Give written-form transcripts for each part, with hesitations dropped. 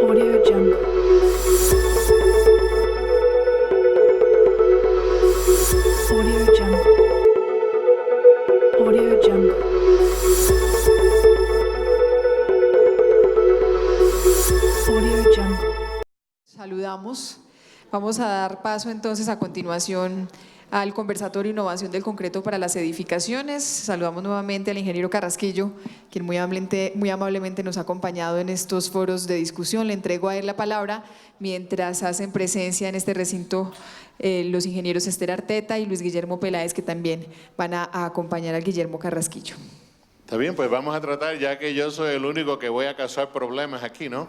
Audio Jungle. Audio Jungle. Audio Jungle. Audio Jungle. Saludamos. Vamos a dar paso entonces a continuación al conversatorio Innovación del Concreto para las Edificaciones. Saludamos nuevamente al ingeniero Carrasquillo, quien muy amablemente nos ha acompañado en estos foros de discusión. Le entrego a él la palabra mientras hacen presencia en este recinto los ingenieros Esther Arteta y Luis Guillermo Peláez, que también van a acompañar al Guillermo Carrasquillo. Está bien, pues vamos a tratar, ya que yo soy el único que voy a causar problemas aquí, ¿no?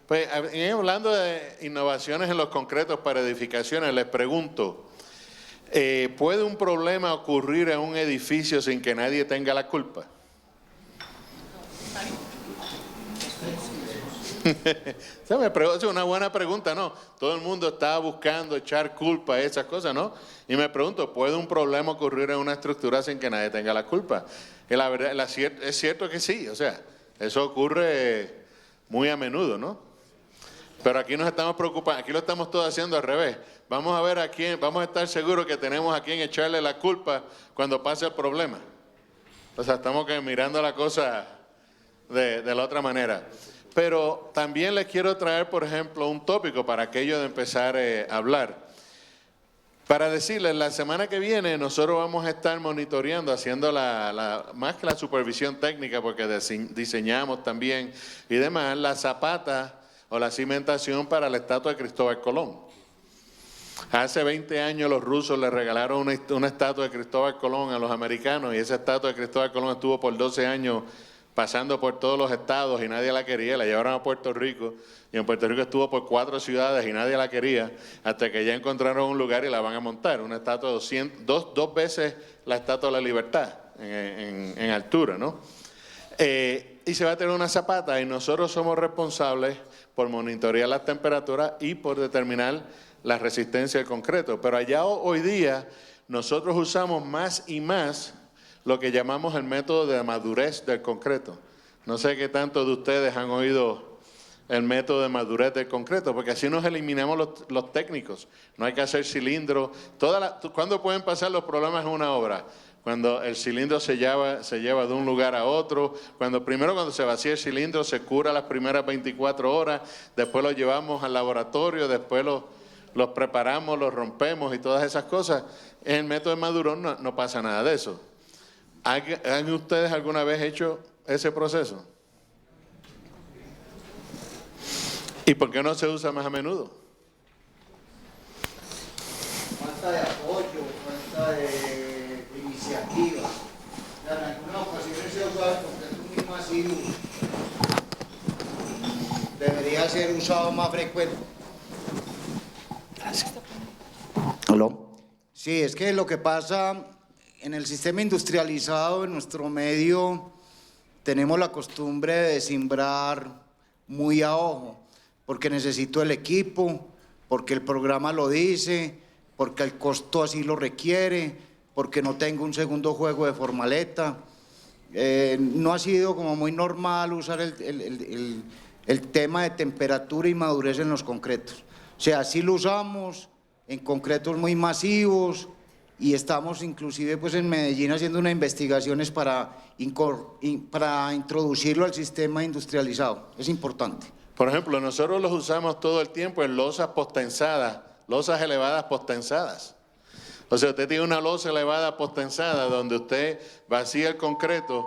Pues hablando de innovaciones en los concretos para edificaciones, les pregunto, ¿puede un problema ocurrir en un edificio sin que nadie tenga la culpa? Es una buena pregunta, ¿no? Todo el mundo está buscando echar culpa a esas cosas, ¿no? Y me pregunto, ¿puede un problema ocurrir en una estructura sin que nadie tenga la culpa? Y la verdad, es cierto que sí, o sea, eso ocurre muy a menudo, ¿no? Pero aquí nos estamos preocupando, aquí lo estamos todos haciendo al revés. Vamos a ver a quién, vamos a estar seguros que tenemos a quién echarle la culpa cuando pase el problema. O sea, estamos mirando la cosa de la otra manera. Pero también les quiero traer, por ejemplo, un tópico para aquello de empezar a hablar. Para decirles, la semana que viene nosotros vamos a estar monitoreando, haciendo más que la supervisión técnica, porque diseñamos también y demás, la zapata o la cimentación para la estatua de Cristóbal Colón. Hace 20 años los rusos le regalaron una estatua de Cristóbal Colón a los americanos, y esa estatua de Cristóbal Colón estuvo por 12 años pasando por todos los estados y nadie la quería. La llevaron a Puerto Rico y en Puerto Rico estuvo por 4 ciudades y nadie la quería, hasta que ya encontraron un lugar y la van a montar. Una estatua de dos veces la Estatua de la Libertad en altura, ¿no? Y se va a tener una zapata, y nosotros somos responsables por monitorear las temperaturas y por determinar la resistencia del concreto. Pero allá hoy día nosotros usamos más y más lo que llamamos el método de madurez del concreto. No sé qué tanto de ustedes han oído el método de madurez del concreto, porque así nos eliminamos los técnicos. No hay que hacer cilindros. ¿Cuándo pueden pasar los problemas en una obra? Cuando el cilindro se lleva de un lugar a otro, cuando se vacía el cilindro se cura las primeras 24 horas, después lo llevamos al laboratorio, después los preparamos, los rompemos y todas esas cosas. En el método de madurón no pasa nada de eso. ¿Han ustedes alguna vez hecho ese proceso? ¿Y por qué no se usa más a menudo? Falta de apoyo, falta de iniciativa. En algunas ocasiones se usa porque es muy masivo. Debería ser usado más frecuente. Gracias. ¿Aló? Sí, es que lo que pasa en el sistema industrializado, en nuestro medio, tenemos la costumbre de siembrar muy a ojo, porque necesito el equipo, porque el programa lo dice, porque el costo así lo requiere, porque no tengo un segundo juego de formaleta. No ha sido como muy normal usar el tema de temperatura y madurez en los concretos. O sea, sí lo usamos en concretos muy masivos, y estamos inclusive pues en Medellín haciendo unas investigaciones para introducirlo al sistema industrializado. Es importante. Por ejemplo, nosotros los usamos todo el tiempo en losas postensadas, losas elevadas postensadas. O sea, usted tiene una losa elevada postensada donde usted vacía el concreto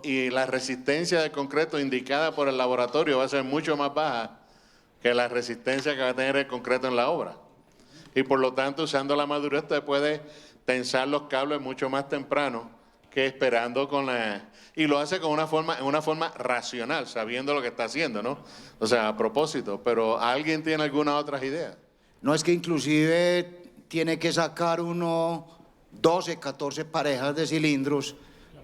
y la resistencia del concreto indicada por el laboratorio va a ser mucho más baja que la resistencia que va a tener el concreto en la obra. Y por lo tanto, usando la madurez, usted puede tensar los cables mucho más temprano que esperando y lo hace en una forma racional, sabiendo lo que está haciendo, ¿no? O sea, a propósito. Pero ¿alguien tiene alguna otra idea? No, es que inclusive tiene que sacar uno 12, 14 parejas de cilindros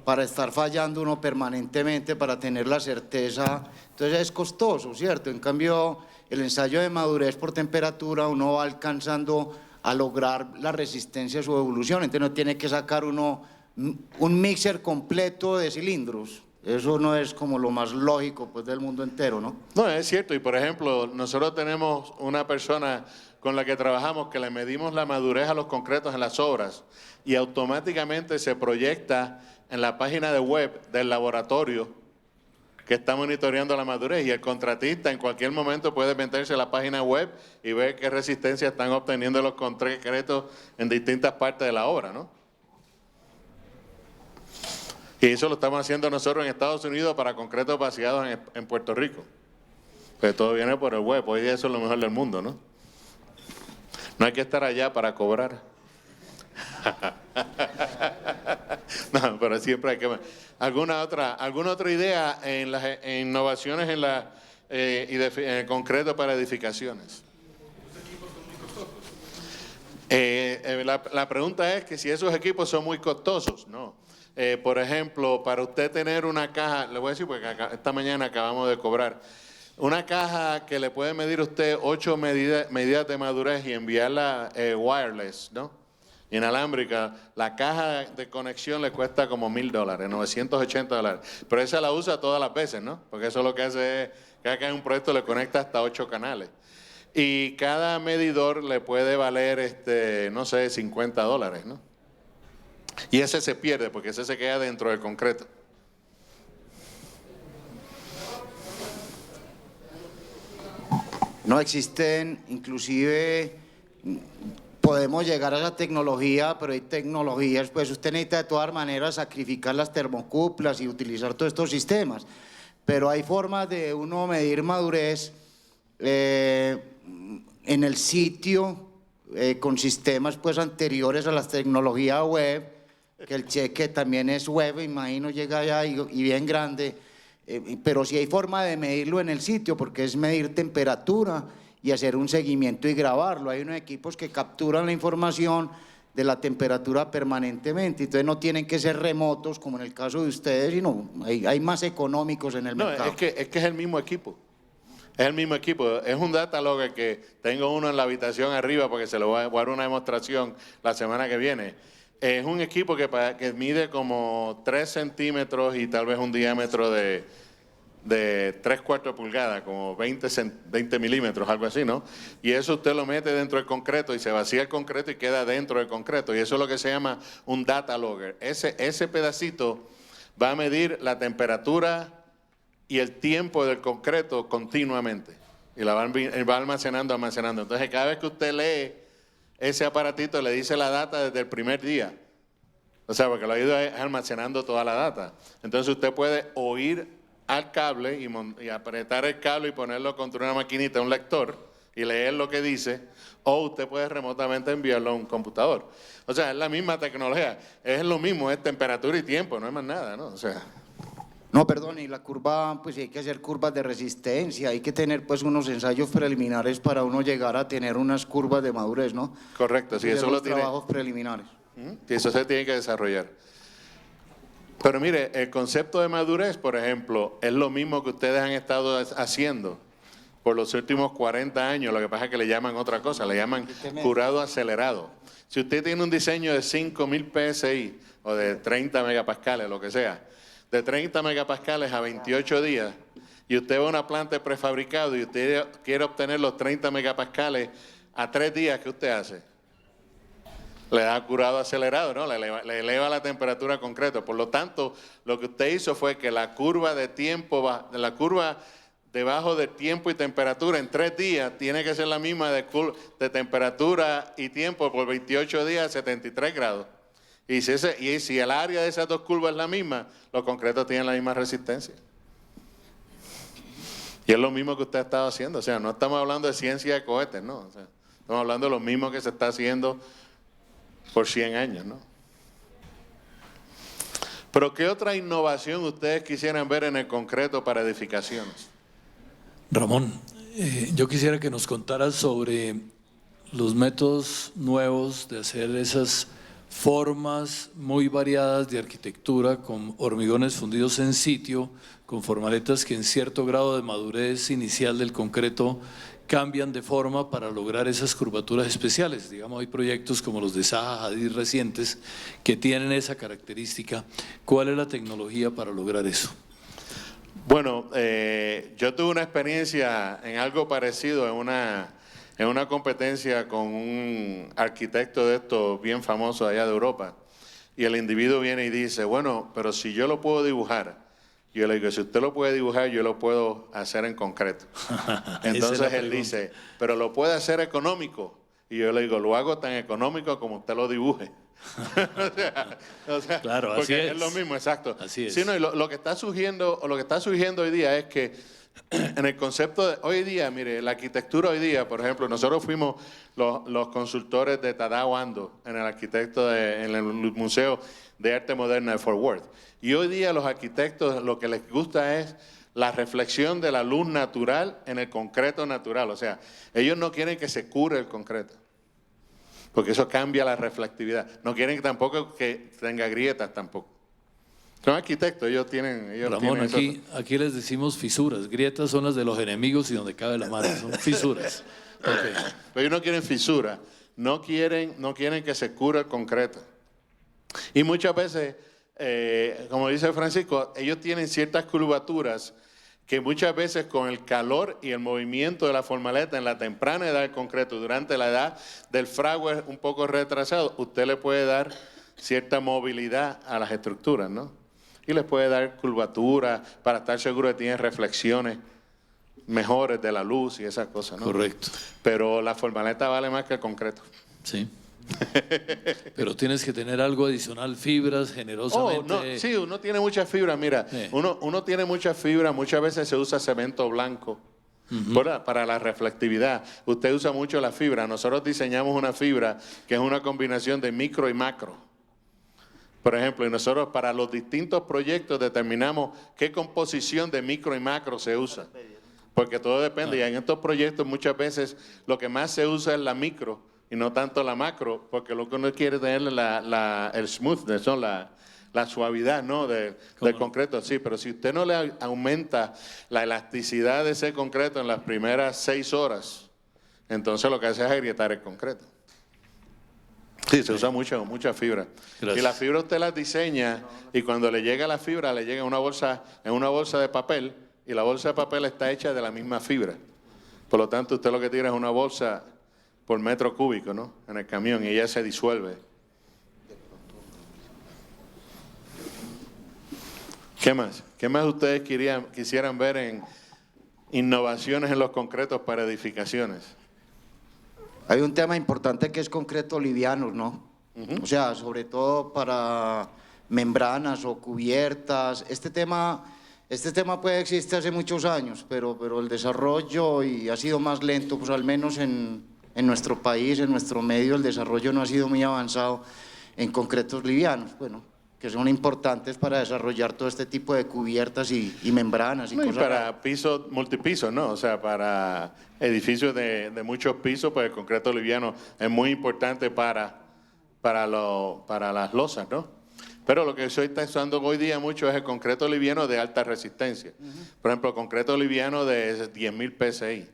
para estar fallando uno permanentemente, para tener la certeza. Entonces es costoso, ¿cierto? En cambio, el ensayo de madurez por temperatura, uno va alcanzando a lograr la resistencia a su evolución. Entonces no tiene que sacar uno un mixer completo de cilindros. Eso no es como lo más lógico pues, del mundo entero, ¿no? No, es cierto. Y por ejemplo, nosotros tenemos una persona con la que trabajamos que le medimos la madurez a los concretos en las obras y automáticamente se proyecta en la página de web del laboratorio que está monitoreando la madurez, y el contratista en cualquier momento puede meterse a la página web y ver qué resistencia están obteniendo los concretos en distintas partes de la obra, ¿no? Y eso lo estamos haciendo nosotros en Estados Unidos para concretos vaciados en Puerto Rico. Pues todo viene por el web. Hoy día eso es lo mejor del mundo, ¿no? No hay que estar allá para cobrar. No, pero siempre hay que... ¿Alguna otra idea en las innovaciones en el concreto para edificaciones? La pregunta es que si esos equipos son muy costosos. No. Por ejemplo, para usted tener una caja, le voy a decir porque esta mañana acabamos de cobrar, una caja que le puede medir usted 8 medidas de madurez y enviarla wireless, ¿no? Inalámbrica, la caja de conexión le cuesta como $1,000, $980, pero esa la usa todas las veces, ¿no? Porque eso lo que hace es, cada que hay un proyecto le conecta hasta 8 canales. Y cada medidor le puede valer, no sé, $50, ¿no? Y ese se pierde porque ese se queda dentro del concreto. No existen, inclusive podemos llegar a la tecnología, pero hay tecnologías, pues usted necesita de todas maneras sacrificar las termocuplas y utilizar todos estos sistemas. Pero hay formas de uno medir madurez en el sitio con sistemas pues anteriores a las tecnologías web, que el cheque también es web, imagino llega allá y bien grande, pero sí hay forma de medirlo en el sitio porque es medir temperatura y hacer un seguimiento y grabarlo. Hay unos equipos que capturan la información de la temperatura permanentemente, entonces no tienen que ser remotos como en el caso de ustedes, sino hay más económicos en el mercado. Es que es el mismo equipo. Es el mismo equipo, es un data logger que tengo uno en la habitación arriba porque se lo voy a dar una demostración la semana que viene. Es un equipo que mide como 3 centímetros y tal vez un diámetro de 3/4 pulgadas, como 20 milímetros, algo así, ¿no? Y eso usted lo mete dentro del concreto y se vacía el concreto y queda dentro del concreto. Y eso es lo que se llama un data logger. Ese pedacito va a medir la temperatura y el tiempo del concreto continuamente. Y la va almacenando. Entonces, cada vez que usted lee ese aparatito, le dice la data desde el primer día. O sea, porque lo ha ido almacenando toda la data. Entonces, usted puede oír al cable y apretar el cable y ponerlo contra una maquinita, un lector, y leer lo que dice, o usted puede remotamente enviarlo a un computador. O sea, es la misma tecnología. Es lo mismo, es temperatura y tiempo, no es más nada, ¿no? O sea... No, perdón, y la curva, pues hay que hacer curvas de resistencia, hay que tener pues unos ensayos preliminares para uno llegar a tener unas curvas de madurez, ¿no? Correcto, sí, eso lo tiene. Trabajos preliminares. Sí, eso se tiene que desarrollar. Pero mire, el concepto de madurez, por ejemplo, es lo mismo que ustedes han estado haciendo por los últimos 40 años, lo que pasa es que le llaman otra cosa, le llaman curado acelerado. Si usted tiene un diseño de 5,000 PSI o de 30 megapascales, lo que sea, de 30 megapascales a 28 días, y usted va a una planta de prefabricado y usted quiere obtener los 30 megapascales a 3 días, ¿qué usted hace? Le da curado acelerado, ¿no? Le eleva la temperatura concreta. Por lo tanto, lo que usted hizo fue que la curva de tiempo, la curva debajo de tiempo y temperatura en 3 días tiene que ser la misma de temperatura y tiempo por 28 días a 73 grados. Y si el área de esas dos curvas es la misma, los concretos tienen la misma resistencia. Y es lo mismo que usted ha estado haciendo. O sea, no estamos hablando de ciencia de cohetes, ¿no? O sea, estamos hablando de lo mismo que se está haciendo por 100 años, ¿no? Pero ¿qué otra innovación ustedes quisieran ver en el concreto para edificaciones? Ramón, yo quisiera que nos contaras sobre los métodos nuevos de hacer esas formas muy variadas de arquitectura con hormigones fundidos en sitio, con formaletas que en cierto grado de madurez inicial del concreto cambian de forma para lograr esas curvaturas especiales. Digamos, hay proyectos como los de Zaha Hadid recientes que tienen esa característica. ¿Cuál es la tecnología para lograr eso? Bueno, yo tuve una experiencia en algo parecido en una competencia con un arquitecto de estos bien famoso allá de Europa. Y el individuo viene y dice, bueno, pero si yo lo puedo dibujar, yo le digo, si usted lo puede dibujar, yo lo puedo hacer en concreto. Entonces él dice, pero lo puede hacer económico. Y yo le digo, lo hago tan económico como usted lo dibuje. o sea, claro, así porque es. Es lo mismo, exacto. Así es. Sí, no, y lo que está surgiendo hoy día es que en el concepto de hoy día, mire, la arquitectura hoy día, por ejemplo, nosotros fuimos los consultores de Tadao Ando en en el Museo de Arte Moderna de Fort Worth. Y hoy día los arquitectos lo que les gusta es la reflexión de la luz natural en el concreto natural. O sea, ellos no quieren que se cure el concreto, porque eso cambia la reflectividad. No quieren tampoco que tenga grietas tampoco. Son arquitectos, ellos tienen Ramón, eso. aquí les decimos fisuras. Grietas son las de los enemigos y donde cabe la mano. Son fisuras. Okay. Pero ellos no quieren fisura, no quieren que se cure el concreto. Y muchas veces, como dice Francisco, ellos tienen ciertas curvaturas que muchas veces con el calor y el movimiento de la formaleta en la temprana edad del concreto, durante la edad del fragua un poco retrasado, usted le puede dar cierta movilidad a las estructuras, ¿no? Y les puede dar curvatura para estar seguro de que tienen reflexiones mejores de la luz y esas cosas, ¿no? Correcto. Pero la formaleta vale más que el concreto. Sí. Pero tienes que tener algo adicional, fibras, generosamente. Oh, no, sí, uno tiene mucha fibra, mira, Sí. uno tiene mucha fibra, muchas veces se usa cemento blanco para la reflectividad. Usted usa mucho la fibra, nosotros diseñamos una fibra que es una combinación de micro y macro. Por ejemplo, y nosotros para los distintos proyectos determinamos qué composición de micro y macro se usa. Porque todo depende, y en estos proyectos muchas veces lo que más se usa es la micro y no tanto la macro, porque lo que uno quiere tener es el smoothness, ¿no? la suavidad, ¿no? del concreto. Sí, pero si usted no le aumenta la elasticidad de ese concreto en las primeras 6 horas, entonces lo que hace es agrietar el concreto. Sí, se usa mucha fibra. Gracias. Y la fibra usted la diseña y cuando le llega la fibra, le llega en una bolsa de papel y la bolsa de papel está hecha de la misma fibra. Por lo tanto, usted lo que tira es una bolsa por metro cúbico, ¿no? En el camión y ella se disuelve. ¿Qué más? ¿Qué más ustedes quisieran ver en innovaciones en los concretos para edificaciones? Hay un tema importante que es concreto liviano, ¿no? O sea, sobre todo para membranas o cubiertas. Este tema puede existir hace muchos años, pero el desarrollo y ha sido más lento, pues al menos en nuestro país, en nuestro medio, el desarrollo no ha sido muy avanzado en concretos livianos, bueno, que son importantes para desarrollar todo este tipo de cubiertas y membranas y No, y cosas. para pisos, multipisos, ¿no? O sea, para edificios de muchos pisos, pues el concreto liviano es muy importante para las losas, ¿no? Pero lo que se está usando hoy día mucho es el concreto liviano de alta resistencia. Por ejemplo, el concreto liviano de 10.000 PSI.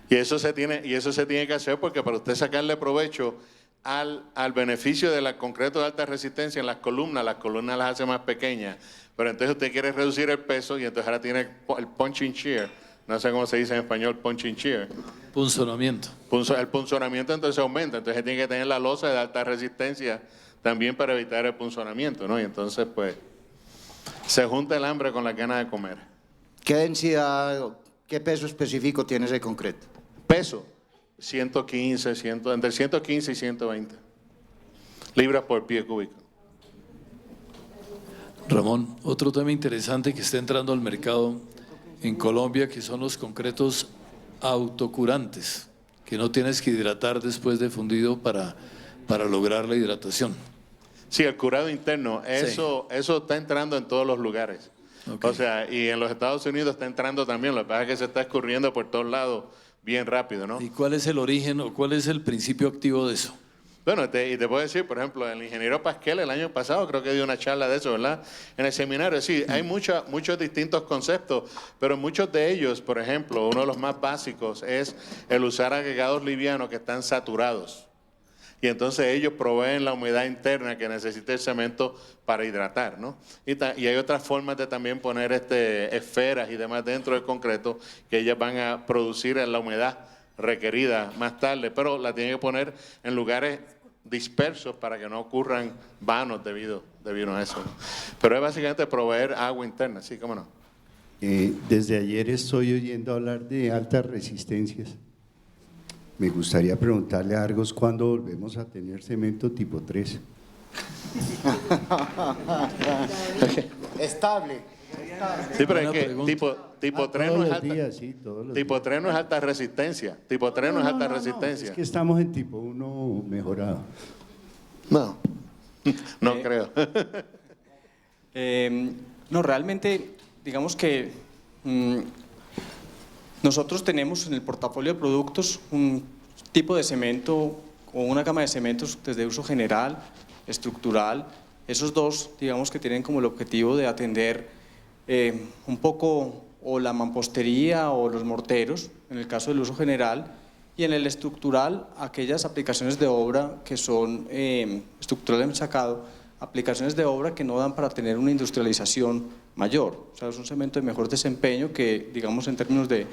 Y eso se tiene que hacer porque para usted sacarle provecho al beneficio del concreto de alta resistencia en las columnas las hace más pequeñas, pero entonces usted quiere reducir el peso y entonces ahora tiene el punching shear, no sé cómo se dice en español punching shear. Punzonamiento. El punzonamiento entonces aumenta, entonces tiene que tener la losa de alta resistencia también para evitar el punzonamiento, ¿no? Y entonces pues se junta el hambre con la ganas de comer. ¿Qué densidad, qué peso específico tiene ese concreto? Peso, 115, entre 115 y 120 libras por pie cúbico. Ramón, otro tema interesante que está entrando al mercado en Colombia, que son los concretos autocurantes, que no tienes que hidratar después de fundido para lograr la hidratación. Sí, el curado interno, eso está entrando en todos los lugares. Okay. O sea, y en los Estados Unidos está entrando también, lo que pasa es que se está escurriendo por todos lados bien rápido, ¿no? ¿Y cuál es el origen o cuál es el principio activo de eso? Bueno, y te puedo decir, por ejemplo, el ingeniero Pasquel el año pasado creo que dio una charla de eso, ¿verdad? En el seminario, sí, hay muchos distintos conceptos, pero muchos de ellos, por ejemplo, uno de los más básicos es el usar agregados livianos que están saturados. y entonces ellos proveen la humedad interna que necesita el cemento para hidratar, ¿no? Y hay otras formas de también poner esferas y demás dentro del concreto que ellas van a producir la humedad requerida más tarde, pero la tienen que poner en lugares dispersos para que no ocurran vanos debido a eso, ¿no? Pero es básicamente proveer agua interna, sí, cómo no. Desde ayer estoy oyendo hablar de altas resistencias. Me gustaría preguntarle a Argos cuándo volvemos a tener cemento tipo 3. Estable. Sí, pero es Buena que pregunta. tipo 3 no es alta. Todos los Tipo días. 3 no es alta resistencia. Tipo 3 no es alta resistencia. Es que estamos en tipo 1 mejorado. No, no creo. No, realmente, digamos que nosotros tenemos en el portafolio de productos un tipo de cemento o una gama de cementos desde uso general, estructural. Esos dos, digamos que tienen como el objetivo de atender un poco o la mampostería o los morteros, en el caso del uso general, y en el estructural, aquellas aplicaciones de obra que son estructural ensacado, aplicaciones de obra que no dan para tener una industrialización mayor. O sea, es un cemento de mejor desempeño que, digamos, en términos de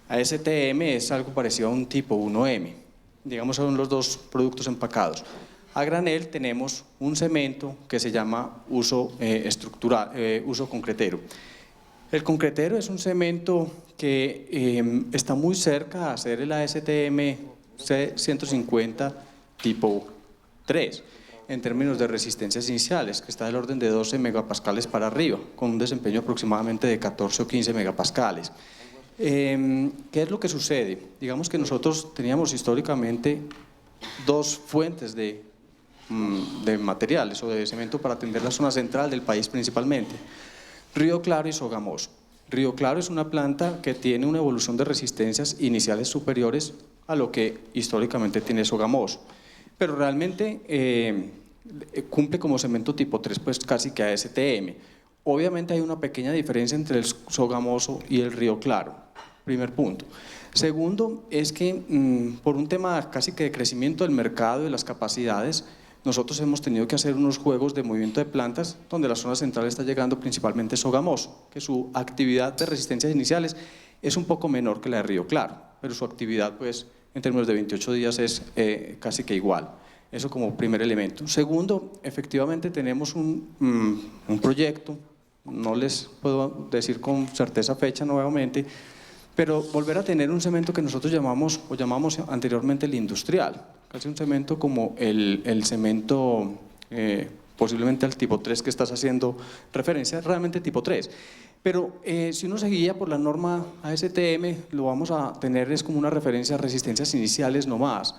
ASTM es algo parecido a un tipo 1M. Digamos, son los dos productos empacados. A granel tenemos un cemento que se llama uso estructural, uso concretero. El concretero es un cemento que está muy cerca a ser el ASTM C150 tipo 3 en términos de resistencias iniciales, que está del orden de 12 megapascales para arriba, con un desempeño aproximadamente de 14 o 15 megapascales. ¿Qué es lo que sucede? Digamos que nosotros teníamos históricamente dos fuentes de materiales o de cemento para atender la zona central del país principalmente: Río Claro y Sogamoso. Río Claro es una planta que tiene una evolución de resistencias iniciales superiores a lo que históricamente tiene Sogamoso, pero realmente cumple como cemento tipo 3, pues casi que ASTM. Obviamente hay una pequeña diferencia entre el Sogamoso y el Río Claro, primer punto. Segundo, es que por un tema casi que de crecimiento del mercado y de las capacidades, nosotros hemos tenido que hacer unos juegos de movimiento de plantas donde la zona central está llegando principalmente Sogamoso, que su actividad de resistencias iniciales es un poco menor que la de Río Claro, pero su actividad pues en términos de 28 días es casi que igual. Eso como primer elemento. Segundo, efectivamente tenemos un proyecto, no les puedo decir con certeza fecha nuevamente, pero volver a tener un cemento que nosotros llamamos anteriormente el industrial, casi un cemento como el cemento posiblemente al tipo 3 que estás haciendo referencia, realmente tipo 3. Pero si uno se guía por la norma ASTM, lo vamos a tener es como una referencia a resistencias iniciales no más,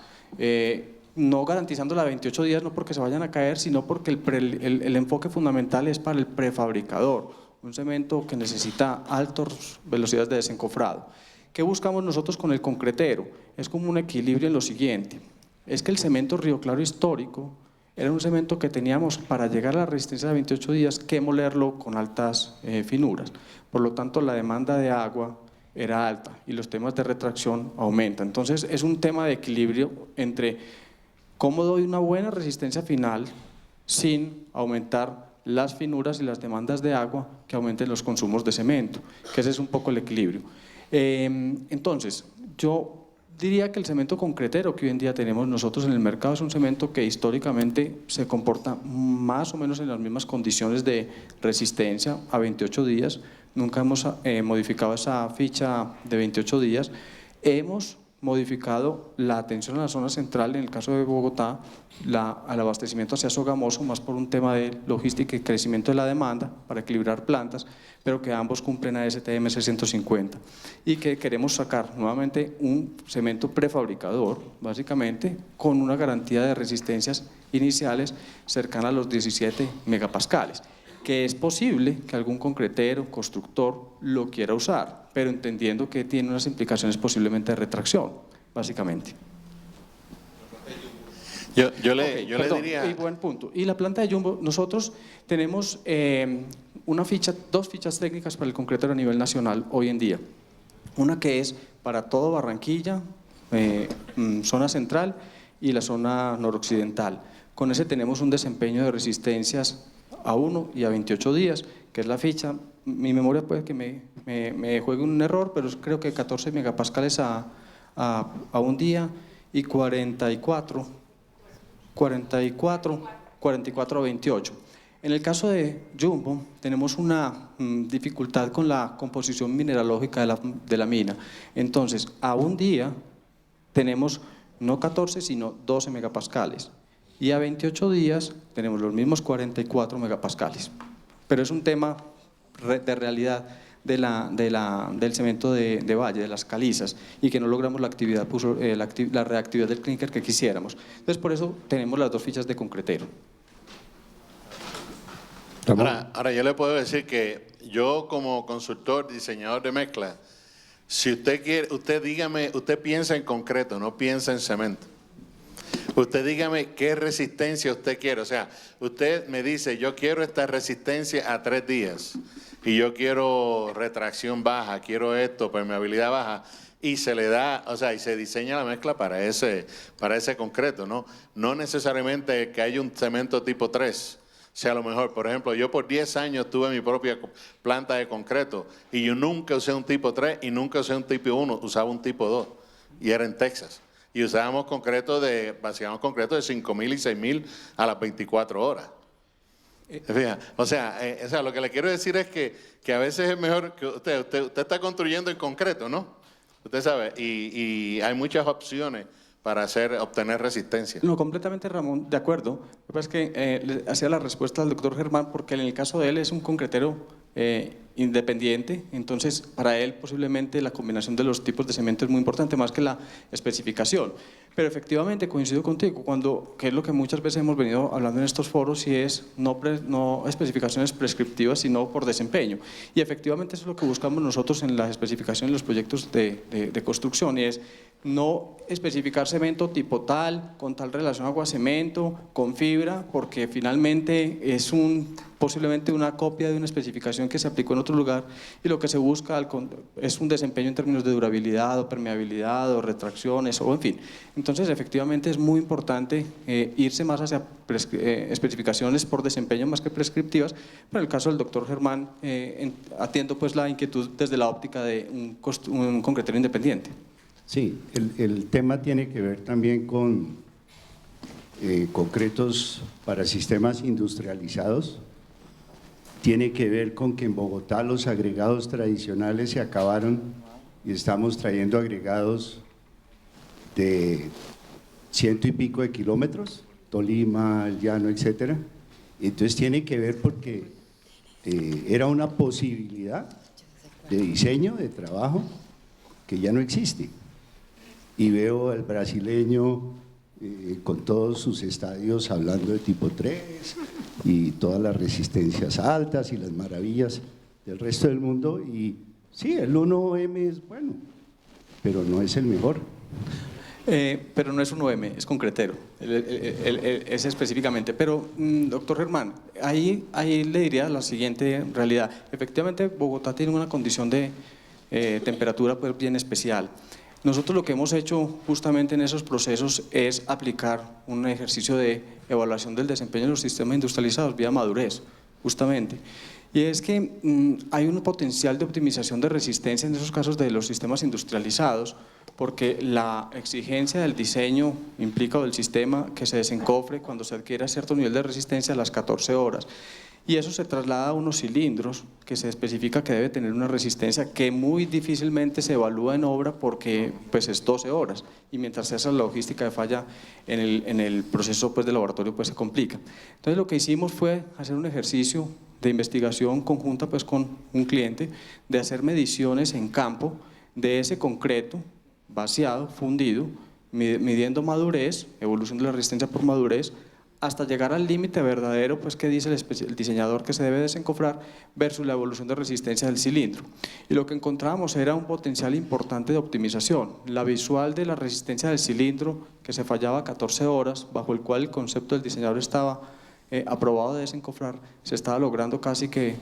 no garantizando la 28 días, no porque se vayan a caer, sino porque el enfoque fundamental es para el prefabricador, un cemento que necesita altas velocidades de desencofrado. ¿Qué buscamos nosotros con el concretero? Es como un equilibrio en lo siguiente: es que el cemento Río Claro histórico era un cemento que teníamos para llegar a la resistencia de 28 días que molerlo con altas finuras. Por lo tanto, la demanda de agua era alta y los temas de retracción aumentan. Entonces, es un tema de equilibrio entre cómo doy una buena resistencia final sin aumentar las finuras y las demandas de agua que aumenten los consumos de cemento, que ese es un poco el equilibrio. Entonces, yo diría que el cemento concretero que hoy en día tenemos nosotros en el mercado es un cemento que históricamente se comporta más o menos en las mismas condiciones de resistencia a 28 días. Nunca hemos modificado esa ficha de 28 días. Hemos modificado la atención a la zona central, en el caso de Bogotá, al abastecimiento hacia Sogamoso, más por un tema de logística y crecimiento de la demanda para equilibrar plantas, pero que ambos cumplen a STM 650 y que queremos sacar nuevamente un cemento prefabricador, básicamente, con una garantía de resistencias iniciales cercana a los 17 megapascales, que es posible que algún concretero, constructor lo quiera usar, pero entendiendo que tiene unas implicaciones posiblemente de retracción, básicamente. Yo le diría… Y buen punto. Y la planta de Jumbo, nosotros tenemos dos fichas técnicas para el concretero a nivel nacional hoy en día. Una que es para todo Barranquilla, zona central, y la zona noroccidental. Con ese tenemos un desempeño de resistencias a 1 y a 28 días, que es la ficha. Mi memoria puede que me juegue un error, pero creo que 14 megapascales a un día y 44 a 28. En el caso de Jumbo tenemos una dificultad con la composición mineralógica de la mina. Entonces, a un día tenemos no 14 sino 12 megapascales y a 28 días tenemos los mismos 44 megapascales. Pero es un tema de realidad del cemento de valle, de las calizas, y que no logramos la reactividad del clínker que quisiéramos. Entonces, por eso tenemos las dos fichas de concretero. Ahora yo le puedo decir que yo como consultor, diseñador de mezcla, si usted quiere, usted piensa en concreto, no piensa en cemento. Usted dígame qué resistencia usted quiere. O sea, usted me dice, yo quiero esta resistencia a 3 días y yo quiero retracción baja, quiero esto, permeabilidad baja, y se le da, o sea, y se diseña la mezcla para ese concreto, ¿no? No necesariamente que haya un cemento tipo 3. O sea, a lo mejor, por ejemplo, yo por 10 años tuve mi propia planta de concreto y yo nunca usé un tipo 3 y nunca usé un tipo 1, usaba un tipo 2 y era en Texas. Y usábamos concreto de 5.000 y 6.000 a las 24 horas. O sea, lo que le quiero decir es que a veces es mejor que usted está construyendo en concreto, ¿no? Usted sabe, y hay muchas opciones para obtener resistencia. No, completamente, Ramón, de acuerdo. Lo que pasa es que le hacía la respuesta al doctor Germán, porque en el caso de él es un concretero independiente, entonces para él posiblemente la combinación de los tipos de cemento es muy importante, más que la especificación. Pero efectivamente coincido contigo, que es lo que muchas veces hemos venido hablando en estos foros, y es no especificaciones prescriptivas, sino por desempeño. Y efectivamente eso es lo que buscamos nosotros en las especificaciones de los proyectos de construcción, y es no especificar cemento tipo tal, con tal relación agua-cemento, con fibra, porque finalmente es posiblemente una copia de una especificación que se aplicó en otro lugar, y lo que se busca es un desempeño en términos de durabilidad o permeabilidad o retracciones o en fin. Entonces efectivamente es muy importante irse más hacia especificaciones por desempeño más que prescriptivas. Pero en el caso del doctor Germán atiendo pues la inquietud desde la óptica de un concretero independiente. Sí, el tema tiene que ver también con concretos para sistemas industrializados. Tiene que ver con que en Bogotá los agregados tradicionales se acabaron y estamos trayendo agregados de 100 y pico de kilómetros, Tolima, el Llano, etcétera. Entonces tiene que ver porque era una posibilidad de diseño, de trabajo, que ya no existe. Y veo al brasileño con todos sus estadios hablando de tipo 3 y todas las resistencias altas y las maravillas del resto del mundo, y sí, el 1M es bueno, pero no es el mejor. Pero no es 1M, es concretero, es específicamente. Pero, doctor Germán, ahí le diría la siguiente realidad. Efectivamente, Bogotá tiene una condición de temperatura pues, bien especial. Nosotros lo que hemos hecho justamente en esos procesos es aplicar un ejercicio de evaluación del desempeño de los sistemas industrializados vía madurez, justamente. Y es que hay un potencial de optimización de resistencia en esos casos de los sistemas industrializados, porque la exigencia del diseño implica del sistema que se desencofre cuando se adquiere cierto nivel de resistencia a las 14 horas. Y eso se traslada a unos cilindros que se especifica que debe tener una resistencia que muy difícilmente se evalúa en obra porque pues, es 12 horas, y mientras se hace la logística de falla en el proceso pues, de laboratorio pues, se complica. Entonces lo que hicimos fue hacer un ejercicio de investigación conjunta pues, con un cliente, de hacer mediciones en campo de ese concreto vaciado, fundido, midiendo madurez, evolución de la resistencia por madurez, hasta llegar al límite verdadero pues, que dice el diseñador que se debe desencofrar versus la evolución de resistencia del cilindro. Y lo que encontramos era un potencial importante de optimización. La visual de la resistencia del cilindro, que se fallaba 14 horas, bajo el cual el concepto del diseñador estaba aprobado de desencofrar, se estaba logrando casi que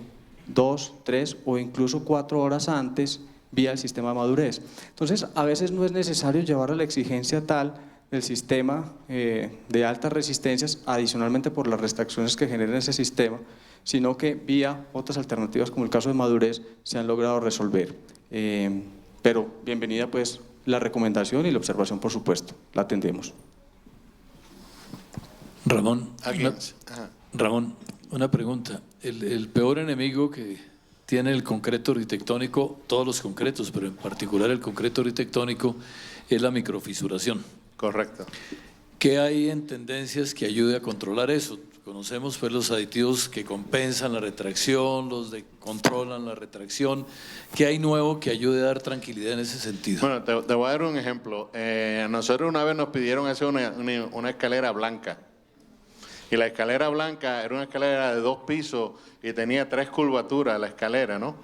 2, 3 o incluso 4 horas antes vía el sistema de madurez. Entonces, a veces no es necesario llevar a la exigencia tal el sistema de altas resistencias, adicionalmente por las restricciones que genera ese sistema, sino que vía otras alternativas, como el caso de madurez, se han logrado resolver. Pero bienvenida pues la recomendación y la observación, por supuesto, la atendemos. Ramón, Ajá. Ramón, una pregunta. El peor enemigo que tiene el concreto arquitectónico, todos los concretos, pero en particular el concreto arquitectónico, es la microfisuración. Correcto. ¿Qué hay en tendencias que ayude a controlar eso? Conocemos pues los aditivos que compensan la retracción, los que controlan la retracción. ¿Qué hay nuevo que ayude a dar tranquilidad en ese sentido? Bueno, te voy a dar un ejemplo. Nosotros una vez nos pidieron hacer una escalera blanca. Y la escalera blanca era una escalera de 2 pisos y tenía 3 curvaturas la escalera, ¿no?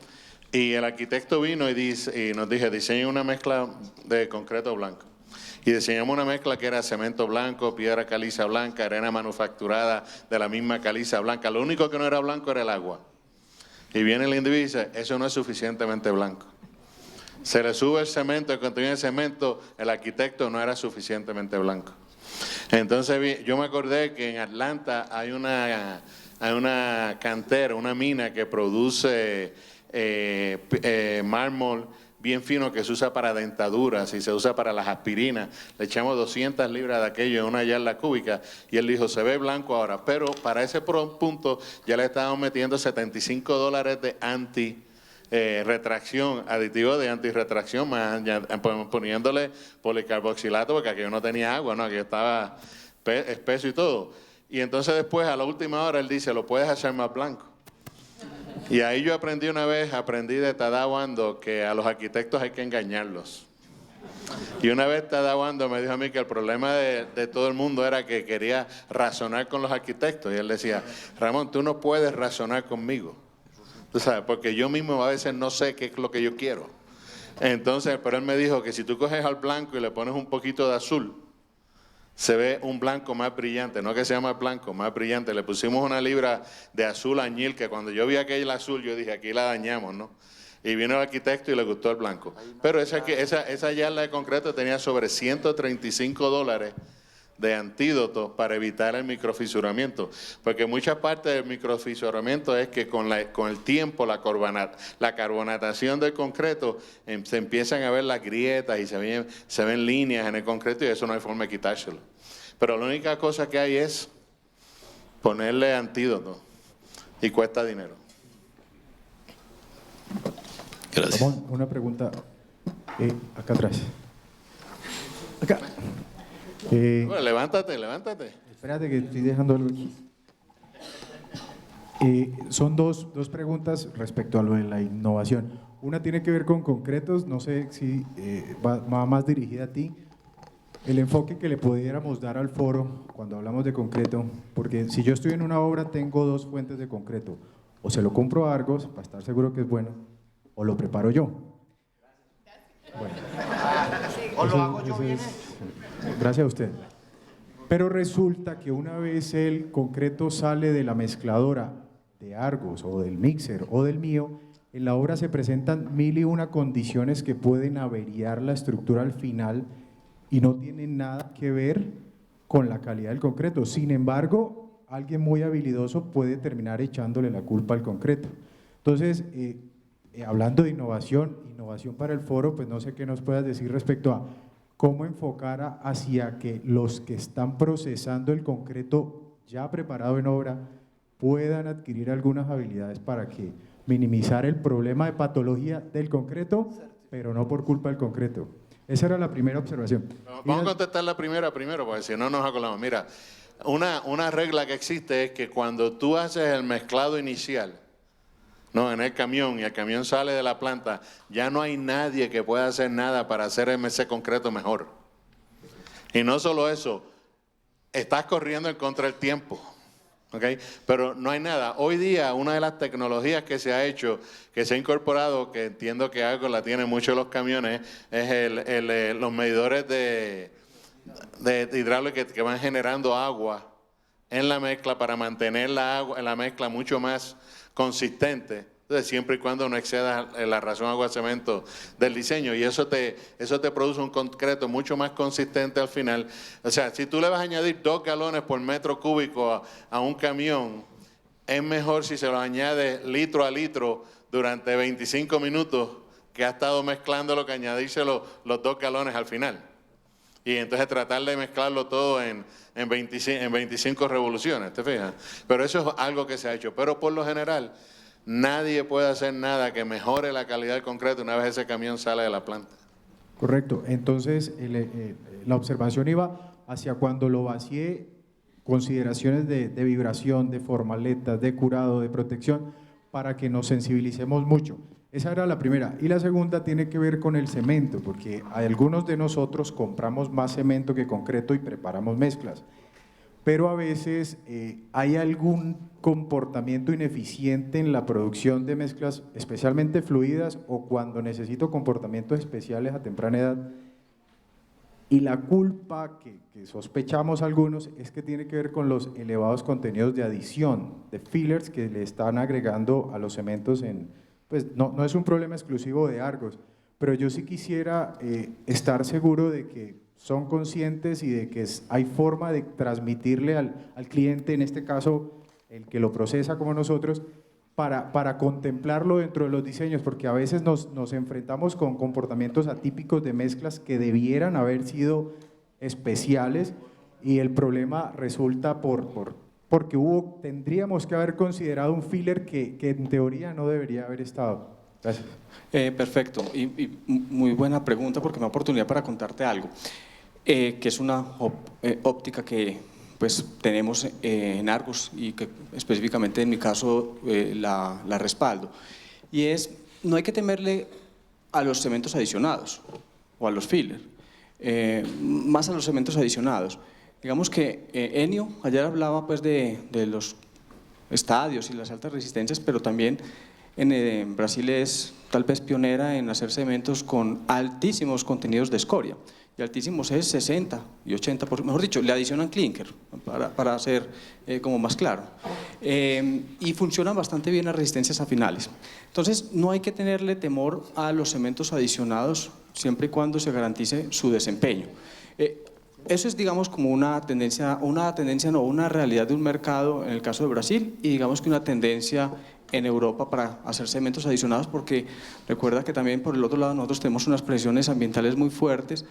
Y el arquitecto vino y nos dijo, diseñe una mezcla de concreto blanco. Y diseñamos una mezcla que era cemento blanco, piedra caliza blanca, arena manufacturada de la misma caliza blanca. Lo único que no era blanco era el agua. Y viene el individuo y dice, eso no es suficientemente blanco. Se le sube el cemento, el contenido de cemento, el arquitecto no era suficientemente blanco. Entonces yo me acordé que en Atlanta hay una cantera, una mina que produce mármol bien fino que se usa para dentaduras y se usa para las aspirinas. Le echamos 200 libras de aquello en una yarda cúbica y él dijo, se ve blanco ahora, pero para ese punto ya le estábamos metiendo $75 de retracción, aditivo de antirretracción, más poniéndole policarboxilato porque aquello no tenía agua, ¿no? Aquello estaba espeso y todo. Y entonces después a la última hora él dice, lo puedes hacer más blanco. Y ahí yo aprendí de Tadao Ando que a los arquitectos hay que engañarlos. Y una vez Tadao Ando me dijo a mí que el problema de todo el mundo era que quería razonar con los arquitectos. Y él decía, Ramón, tú no puedes razonar conmigo. Tú sabes, porque yo mismo a veces no sé qué es lo que yo quiero. Entonces, pero él me dijo que si tú coges al blanco y le pones un poquito de azul, se ve un blanco más brillante, no que sea más blanco, más brillante. Le pusimos una libra de azul añil, que cuando yo vi aquel azul, yo dije, aquí la dañamos, ¿no? Y vino el arquitecto y le gustó el blanco. Pero esa yarda de concreto tenía sobre $135 de antídotos para evitar el microfisuramiento. Porque mucha parte del microfisuramiento es que con el tiempo, la carbonatación del concreto, se empiezan a ver las grietas y se ven líneas en el concreto y eso no hay forma de quitárselo. Pero la única cosa que hay es ponerle antídoto y cuesta dinero. Gracias. Ramón, una pregunta acá atrás. Acá. Bueno, levántate. Espérate que estoy dejando algo aquí. Son dos preguntas respecto a lo de la innovación. Una tiene que ver con concretos, no sé si va más dirigida a ti. El enfoque que le pudiéramos dar al foro cuando hablamos de concreto, porque si yo estoy en una obra tengo 2 fuentes de concreto, o se lo compro a Argos para estar seguro que es bueno, o lo preparo yo. Bueno, O lo hago yo bien. gracias a usted. Pero resulta que una vez el concreto sale de la mezcladora de Argos o del mixer o del mío, en la obra se presentan 1001 condiciones que pueden averiar la estructura al final y no tienen nada que ver con la calidad del concreto. Sin embargo, alguien muy habilidoso puede terminar echándole la culpa al concreto. Entonces, hablando de innovación para el foro, pues no sé qué nos puedas decir respecto a cómo enfocar hacia que los que están procesando el concreto ya preparado en obra puedan adquirir algunas habilidades para que minimizar el problema de patología del concreto, pero no por culpa del concreto. Esa era la primera observación. Vamos a contestar la primera primero, porque si no nos acordamos. Mira, una regla que existe es que cuando tú haces el mezclado inicial, no, en el camión, y el camión sale de la planta, ya no hay nadie que pueda hacer nada para hacer ese concreto mejor. Y no solo eso, estás corriendo en contra del tiempo, ¿ok? Pero no hay nada. Hoy día, una de las tecnologías que se ha hecho, que se ha incorporado, que entiendo que algo la tienen muchos los camiones, es los medidores de hidráulica que van generando agua en la mezcla para mantener la mezcla mucho más consistente. Entonces, siempre y cuando no excedas la razón agua-cemento del diseño, y eso te produce un concreto mucho más consistente al final. O sea, si tú le vas a añadir 2 galones por metro cúbico a un camión, es mejor si se lo añade litro a litro durante 25 minutos que ha estado mezclándolo que añadírselo los 2 galones al final. Y entonces tratar de mezclarlo todo en 25 revoluciones, ¿te fijas? Pero eso es algo que se ha hecho. Pero por lo general, nadie puede hacer nada que mejore la calidad del concreto una vez ese camión sale de la planta. Correcto. Entonces, la observación iba hacia cuando lo vacié, consideraciones de vibración, de formaletas, de curado, de protección, para que nos sensibilicemos mucho. Esa era la primera. Y la segunda tiene que ver con el cemento, porque algunos de nosotros compramos más cemento que concreto y preparamos mezclas. Pero a veces hay algún comportamiento ineficiente en la producción de mezclas, especialmente fluidas, o cuando necesito comportamientos especiales a temprana edad. Y la culpa que sospechamos algunos es que tiene que ver con los elevados contenidos de adición, de fillers que le están agregando a los cementos pues no es un problema exclusivo de Argos, pero yo sí quisiera estar seguro de que son conscientes y de que hay forma de transmitirle al cliente, en este caso el que lo procesa como nosotros, para contemplarlo dentro de los diseños, porque a veces nos enfrentamos con comportamientos atípicos de mezclas que debieran haber sido especiales y el problema resulta porque tendríamos que haber considerado un filler que en teoría no debería haber estado. Gracias. Perfecto, y muy buena pregunta porque me da oportunidad para contarte algo, que es una óptica que pues tenemos en Argos y que específicamente en mi caso la respaldo, y es, no hay que temerle a los cementos adicionados o a los fillers, más a los cementos adicionados. Digamos que Ennio ayer hablaba pues de los estadios y las altas resistencias, pero también en Brasil es tal vez pionera en hacer cementos con altísimos contenidos de escoria, y altísimos es 60 y 80%, mejor dicho, le adicionan clinker para hacer como más claro, y funcionan bastante bien las resistencias a finales. Entonces no hay que tenerle temor a los cementos adicionados siempre y cuando se garantice su desempeño. Eso es, digamos, como una realidad de un mercado en el caso de Brasil, y digamos que una tendencia en Europa para hacer cementos adicionados, porque recuerda que también por el otro lado nosotros tenemos unas presiones ambientales muy fuertes,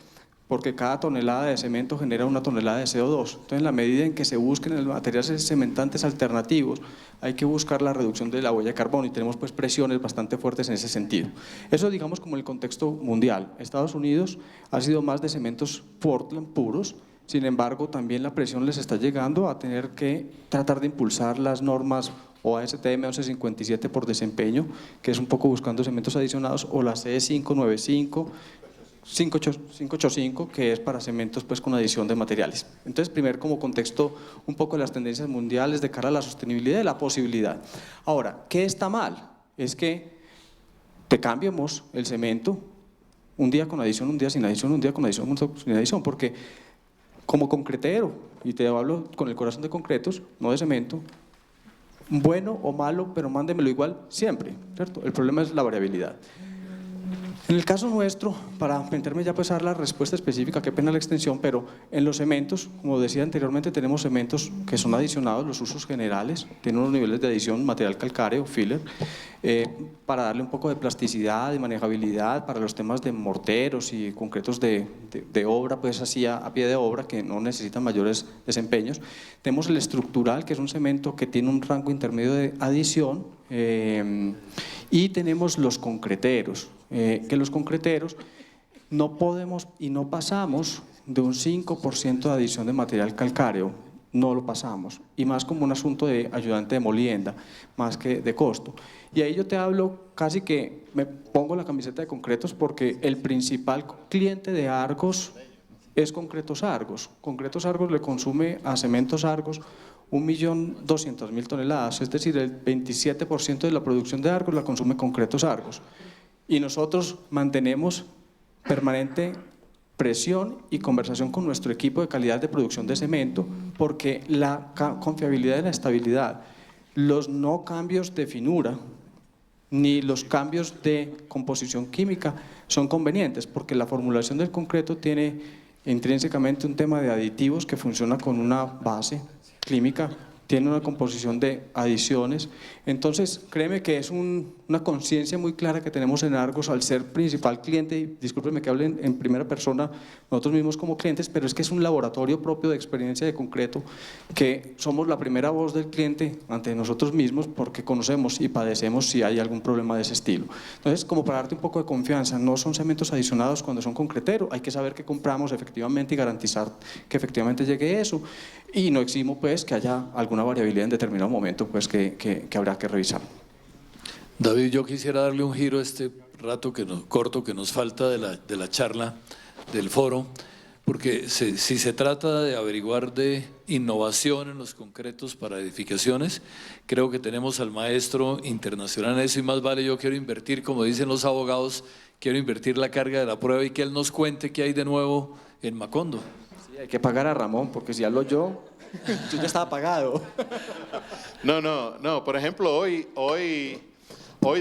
porque cada tonelada de cemento genera 1 tonelada de CO2. Entonces, en la medida en que se busquen materiales cementantes alternativos, hay que buscar la reducción de la huella de carbono, y tenemos pues presiones bastante fuertes en ese sentido. Eso, digamos, como el contexto mundial. Estados Unidos ha sido más de cementos Portland puros, sin embargo, también la presión les está llegando a tener que tratar de impulsar las normas OASTM 1157 por desempeño, que es un poco buscando cementos adicionados, o la CE 595, 585, que es para cementos pues con adición de materiales. Entonces, primero como contexto un poco de las tendencias mundiales de cara a la sostenibilidad y la posibilidad. Ahora, ¿qué está mal? Es que te cambiemos el cemento un día con adición, un día sin adición, un día con adición, un día sin adición, porque como concretero, y te hablo con el corazón de concretos, no de cemento, bueno o malo, pero mándemelo igual siempre, ¿cierto? El problema es la variabilidad. En el caso nuestro, para meterme ya pues a dar la respuesta específica, qué pena la extensión, pero en los cementos, como decía anteriormente, tenemos cementos que son adicionados, los usos generales, tienen unos niveles de adición, material calcáreo, filler, para darle un poco de plasticidad, de manejabilidad, para los temas de morteros y concretos de obra, pues así a pie de obra, que no necesitan mayores desempeños. Tenemos el estructural, que es un cemento que tiene un rango intermedio de adición, y tenemos los concreteros, que los concreteros no podemos y no pasamos de un 5% de adición de material calcáreo, no lo pasamos, y más como un asunto de ayudante de molienda, más que de costo. Y ahí yo te hablo, casi que me pongo la camiseta de concretos, porque el principal cliente de Argos es Concretos Argos. Concretos Argos le consume a Cementos Argos 1.200.000 toneladas, es decir, el 27% de la producción de Argos la consume Concretos Argos. Y nosotros mantenemos permanente presión y conversación con nuestro equipo de calidad de producción de cemento, porque la confiabilidad y la estabilidad, los no cambios de finura, ni los cambios de composición química son convenientes, porque la formulación del concreto tiene intrínsecamente un tema de aditivos que funciona con una base química, tiene una composición de adiciones. Entonces, créeme que es una conciencia muy clara que tenemos en Argos al ser principal cliente, y discúlpenme que hable en primera persona, nosotros mismos como clientes, pero es que es un laboratorio propio de experiencia de concreto, que somos la primera voz del cliente ante nosotros mismos porque conocemos y padecemos si hay algún problema de ese estilo. Entonces, como para darte un poco de confianza, no son cementos adicionados cuando son concreteros, hay que saber que compramos efectivamente y garantizar que efectivamente llegue eso, y no eximo pues que haya alguna variabilidad en determinado momento pues que habrá que revisar. David, yo quisiera darle un giro a este rato corto que nos falta de la charla, del foro, porque si se trata de averiguar de innovación en los concretos para edificaciones, creo que tenemos al maestro internacional en eso, y más vale yo quiero invertir, como dicen los abogados, quiero invertir la carga de la prueba y que él nos cuente qué hay de nuevo en Macondo. Sí, hay que pagar a Ramón, porque si hablo yo ya estaba pagado. No, por ejemplo, hoy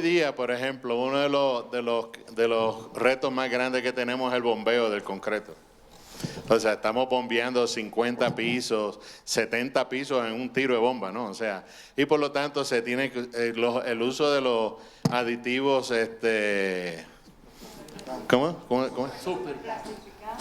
día, por ejemplo, uno de los retos más grandes que tenemos es el bombeo del concreto. O sea, estamos bombeando 50 pisos, 70 pisos en un tiro de bomba, ¿no? O sea, y por lo tanto se tiene el uso de los aditivos, ¿cómo?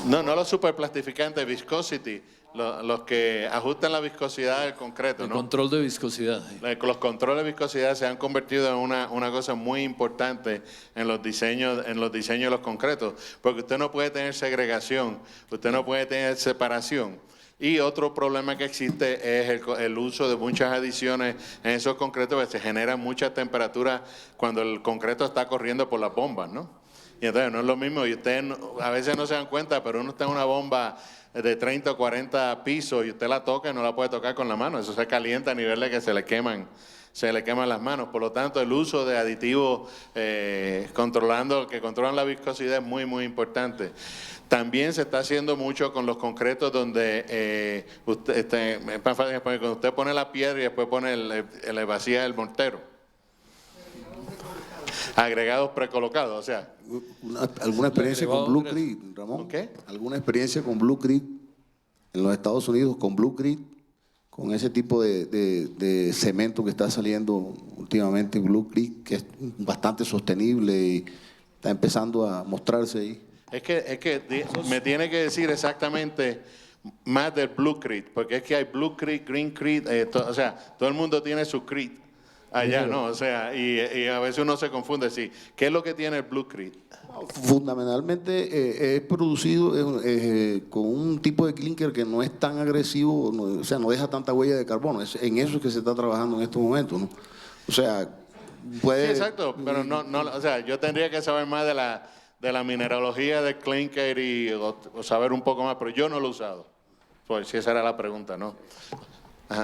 No los superplastificantes, viscosity, los que ajustan la viscosidad del concreto, El ¿no? control de viscosidad. Los controles de viscosidad se han convertido en una cosa muy importante en los diseños de los concretos, porque usted no puede tener segregación, usted no puede tener separación. Y otro problema que existe es el uso de muchas adiciones en esos concretos, que se genera mucha temperatura cuando el concreto está corriendo por las bombas, ¿no? Y entonces no es lo mismo, y ustedes a veces no se dan cuenta, pero uno está en una bomba de 30 o 40 pisos y usted la toca y no la puede tocar con la mano, eso se calienta a nivel de que se le queman las manos. Por lo tanto, el uso de aditivos que controlan la viscosidad es muy, muy importante. También se está haciendo mucho con los concretos donde cuando usted pone la piedra y después pone le vacía el mortero. Agregados precolocados, o sea. ¿Alguna experiencia con Bluecrete, Ramón? ¿Qué? ¿Alguna experiencia con Bluecrete en los Estados Unidos, con Bluecrete, con ese tipo de cemento que está saliendo últimamente, Bluecrete, que es bastante sostenible y está empezando a mostrarse ahí? Es que me tiene que decir exactamente más del Bluecrete, porque es que hay Bluecrete, Greencrete, o sea, todo el mundo tiene su crete allá, ¿no? O sea, y a veces uno se confunde, sí. ¿Qué es lo que tiene el Bluecrete? Fundamentalmente es producido con un tipo de clinker que no es tan agresivo, o sea, no deja tanta huella de carbono. Es en eso que se está trabajando en estos momentos, ¿no? O sea, puede... Sí, exacto, pero no, o sea, yo tendría que saber más de la mineralogía del clinker o saber un poco más, pero yo no lo he usado. Pues si esa era la pregunta, ¿no?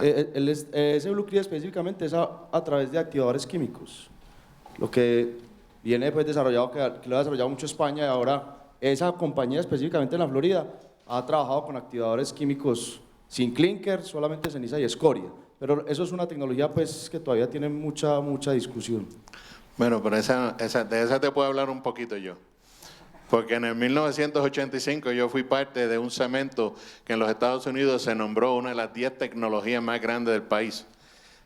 Ese Bluecrete específicamente es a través de activadores químicos, lo que viene pues desarrollado, que lo ha desarrollado mucho España, y ahora esa compañía específicamente en la Florida ha trabajado con activadores químicos sin clinker, solamente ceniza y escoria, pero eso es una tecnología pues que todavía tiene mucha discusión. Bueno, pero de esa te puedo hablar un poquito yo. Porque en el 1985 yo fui parte de un cemento que en los Estados Unidos se nombró una de las 10 tecnologías más grandes del país.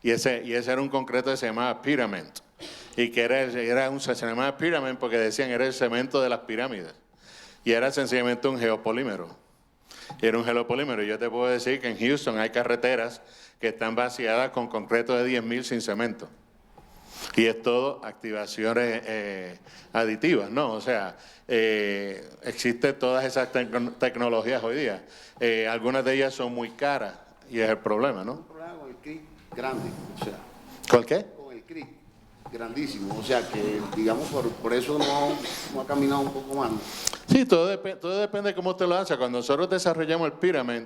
Y ese era un concreto que se llamaba Pyramid. Y que se llamaba Pyramid porque decían era el cemento de las pirámides. Y era sencillamente un geopolímero. Y era un geopolímero. Y yo te puedo decir que en Houston hay carreteras que están vaciadas con concreto de 10.000 sin cemento. Y es todo activaciones aditivas, ¿no? O sea, existen todas esas tecnologías hoy día. Algunas de ellas son muy caras y es el problema, ¿no? Un problema con el CRIT grande, o sea. ¿Con qué? Con el CRIT grandísimo, o sea que, digamos, por eso no ha caminado un poco más, ¿no? Sí, todo depende de cómo usted lo hace. Cuando nosotros desarrollamos el Pyramid,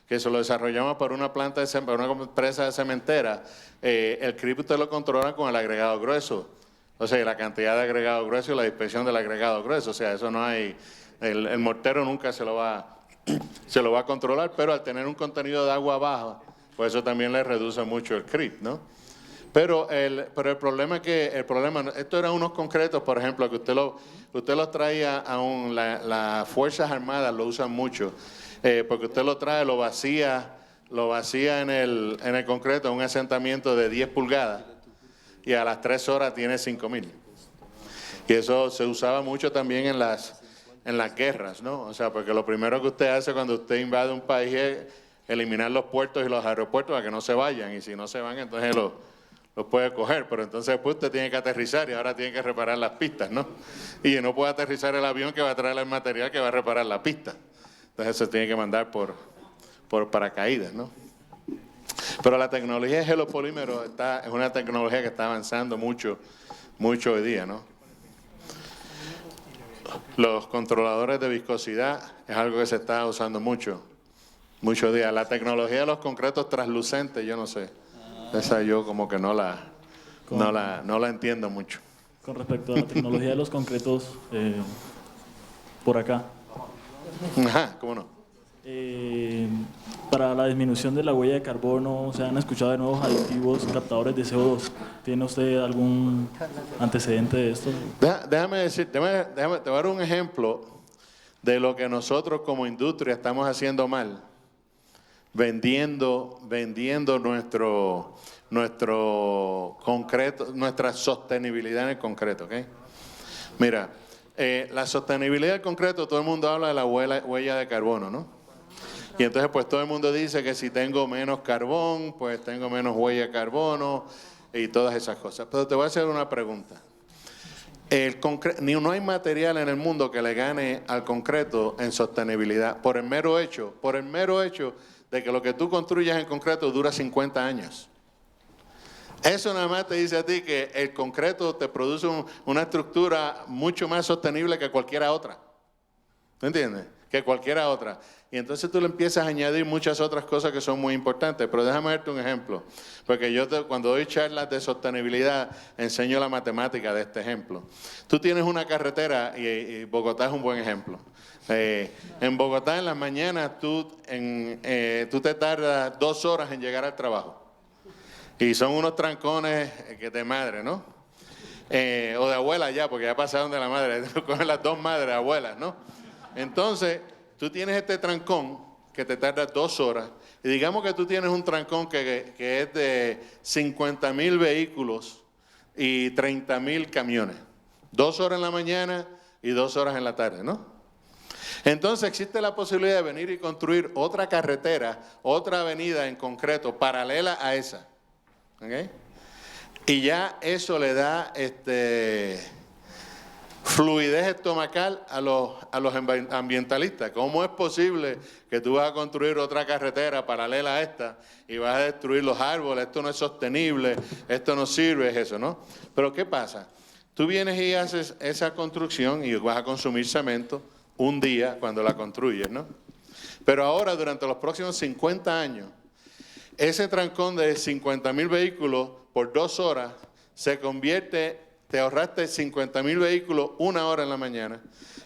que se lo desarrollamos para una para una empresa de cementera, el CRIP usted lo controla con el agregado grueso. O sea, la cantidad de agregado grueso y la dispersión del agregado grueso. O sea, eso no hay... El mortero nunca se lo va a controlar, pero al tener un contenido de agua baja, pues eso también le reduce mucho el CRIP, ¿no? Pero el problema es que, esto eran unos concretos, por ejemplo, que usted los traía a las Fuerzas Armadas, lo usan mucho, porque usted lo trae, lo vacía en el concreto, en un asentamiento de 10 pulgadas, y a las 3 horas tiene 5.000. Y eso se usaba mucho también en las guerras, ¿no? O sea, porque lo primero que usted hace cuando usted invade un país es eliminar los puertos y los aeropuertos para que no se vayan, y si no se van, entonces los puede coger, pero entonces después usted tiene que aterrizar y ahora tiene que reparar las pistas, ¿no? Y no puede aterrizar el avión que va a traer el material que va a reparar la pista. Entonces se tiene que mandar por paracaídas, ¿no? Pero la tecnología de gelopolímeros es una tecnología que está avanzando mucho hoy día, ¿no? Los controladores de viscosidad es algo que se está usando mucho hoy día. La tecnología de los concretos translucentes, yo no sé. Esa yo como que no la entiendo mucho. Con respecto a la tecnología de los concretos, por acá. Ajá, ¿cómo no? Para la disminución de la huella de carbono, ¿se han escuchado de nuevos aditivos captadores de CO2? ¿Tiene usted algún antecedente de esto? Déjame te voy a dar un ejemplo de lo que nosotros como industria estamos haciendo mal. Vendiendo nuestro concreto, nuestra sostenibilidad en el concreto, ¿ok? Mira, la sostenibilidad del concreto, todo el mundo habla de la huella de carbono, ¿no? Y entonces pues todo el mundo dice que si tengo menos carbón, pues tengo menos huella de carbono y todas esas cosas. Pero te voy a hacer una pregunta. No hay material en el mundo que le gane al concreto en sostenibilidad por el mero hecho de que lo que tú construyas en concreto dura 50 años. Eso nada más te dice a ti que el concreto te produce una estructura mucho más sostenible que cualquiera otra. ¿Me entiendes? Que cualquiera otra. Y entonces tú le empiezas a añadir muchas otras cosas que son muy importantes. Pero déjame darte un ejemplo. Porque yo cuando doy charlas de sostenibilidad enseño la matemática de este ejemplo. Tú tienes una carretera y Bogotá es un buen ejemplo. En Bogotá en las mañanas tú te tardas 2 horas en llegar al trabajo. Y son unos trancones que de madre, ¿no? O de abuela ya, porque ya pasaron de la madre. Cogen las 2 madres, abuelas, ¿no? Entonces, tú tienes este trancón que te tarda 2 horas. Y digamos que tú tienes un trancón que es de 50.000 vehículos y 30.000 camiones. 2 horas en la mañana y 2 horas en la tarde, ¿no? Entonces existe la posibilidad de venir y construir otra carretera, otra avenida en concreto, paralela a esa. ¿Okay? Y ya eso le da fluidez estomacal a los ambientalistas. ¿Cómo es posible que tú vas a construir otra carretera paralela a esta y vas a destruir los árboles? Esto no es sostenible, esto no sirve, es eso, ¿no? Pero ¿qué pasa? Tú vienes y haces esa construcción y vas a consumir cemento un día cuando la construyes, ¿no? Pero ahora, durante los próximos 50 años, ese trancón de 50.000 vehículos por 2 horas se convierte, te ahorraste 50.000 vehículos 1 hora en la mañana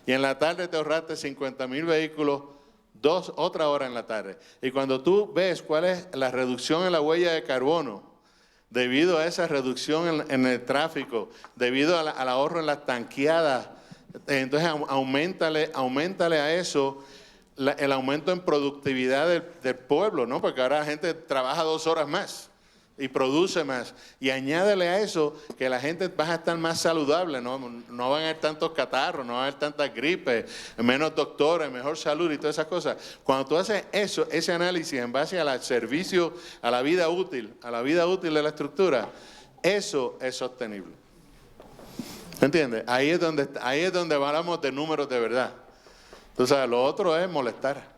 y en la tarde te ahorraste 50.000 vehículos otra hora en la tarde. Y cuando tú ves cuál es la reducción en la huella de carbono debido a esa reducción en el tráfico, debido al ahorro en las tanqueadas, entonces auméntale a eso el aumento en productividad del pueblo, ¿no? Porque ahora la gente trabaja 2 horas más y produce más. Y añádele a eso que la gente va a estar más saludable, no van a haber tantos catarros, no va a haber tantas gripes, menos doctores, mejor salud y todas esas cosas. Cuando tú haces ese análisis en base al servicio, a la vida útil de la estructura, eso es sostenible. ¿Entiendes? Ahí es donde hablamos de números de verdad. Tú sabes, lo otro es molestar.